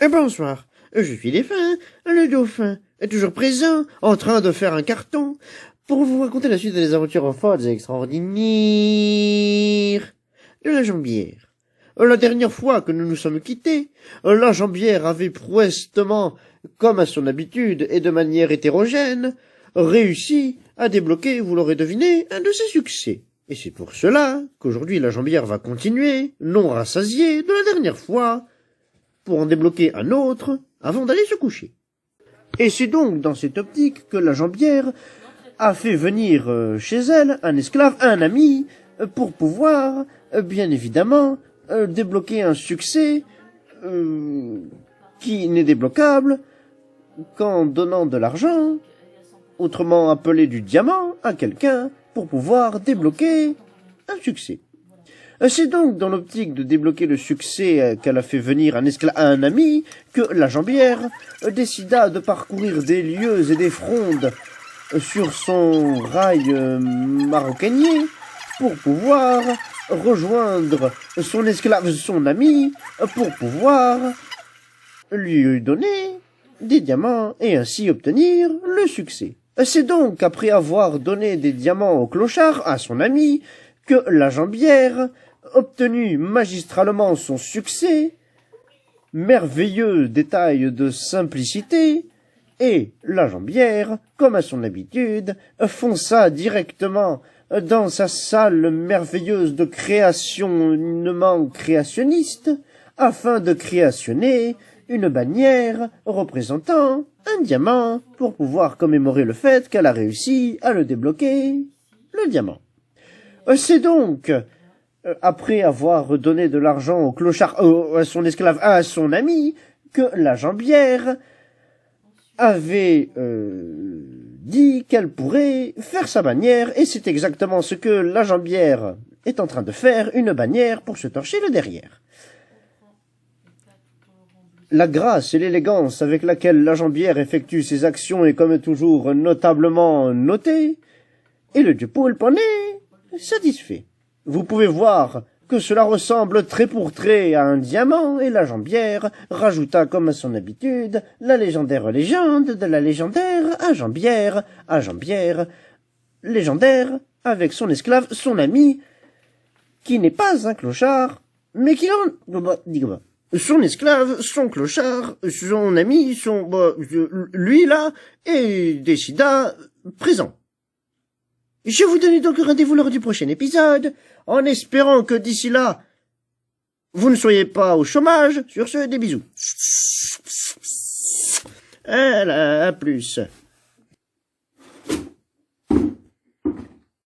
Bonsoir, je suis Défunt, le dauphin, toujours présent, en train de faire un carton, pour vous raconter la suite des aventures folles et extraordinaires de la jambière. La dernière fois que nous nous sommes quittés, la jambière avait prouestement, comme à son habitude et de manière hétérogène, réussi à débloquer, vous l'aurez deviné, un de ses succès. Et c'est pour cela qu'aujourd'hui la jambière va continuer, non rassasiée de la dernière fois, pour en débloquer un autre avant d'aller se coucher. Et c'est donc dans cette optique que la jambière a fait venir chez elle un esclave, un ami, pour pouvoir, bien évidemment, débloquer un succès qui n'est débloquable qu'en donnant de l'argent, autrement appelé du diamant, à quelqu'un pour pouvoir débloquer un succès. C'est donc dans l'optique de débloquer le succès qu'elle a fait venir un esclave à un ami que la jambière décida de parcourir des lieux et des frondes sur son rail maroquinier pour pouvoir rejoindre son esclave, son ami, pour pouvoir lui donner des diamants et ainsi obtenir le succès. C'est donc après avoir donné des diamants au clochard, à son ami, que la jambière obtenu magistralement son succès, merveilleux détail de simplicité, et la jambière, comme à son habitude, fonça directement dans sa salle merveilleuse de créationnement créationniste, afin de créationner une bannière représentant un diamant pour pouvoir commémorer le fait qu'elle a réussi à le débloquer, le diamant. C'est donc après avoir donné de l'argent au clochard, à son esclave, à son ami, que la jambière avait dit qu'elle pourrait faire sa bannière, et c'est exactement ce que la jambière est en train de faire, une bannière pour se torcher le derrière. La grâce et l'élégance avec laquelle la jambière effectue ses actions est comme toujours notablement notée, et le dieu poulpe en est satisfait. Vous pouvez voir que cela ressemble trait pour trait à un diamant, et la jambière rajouta comme à son habitude la légendaire légende de la légendaire à jambière, légendaire avec son esclave, son ami, qui n'est pas un clochard, mais qui en... son esclave, son clochard, son ami, lui là, et décida présent. Je vous donne donc rendez-vous lors du prochain épisode, en espérant que d'ici là, vous ne soyez pas au chômage. Sur ce, des bisous. À plus.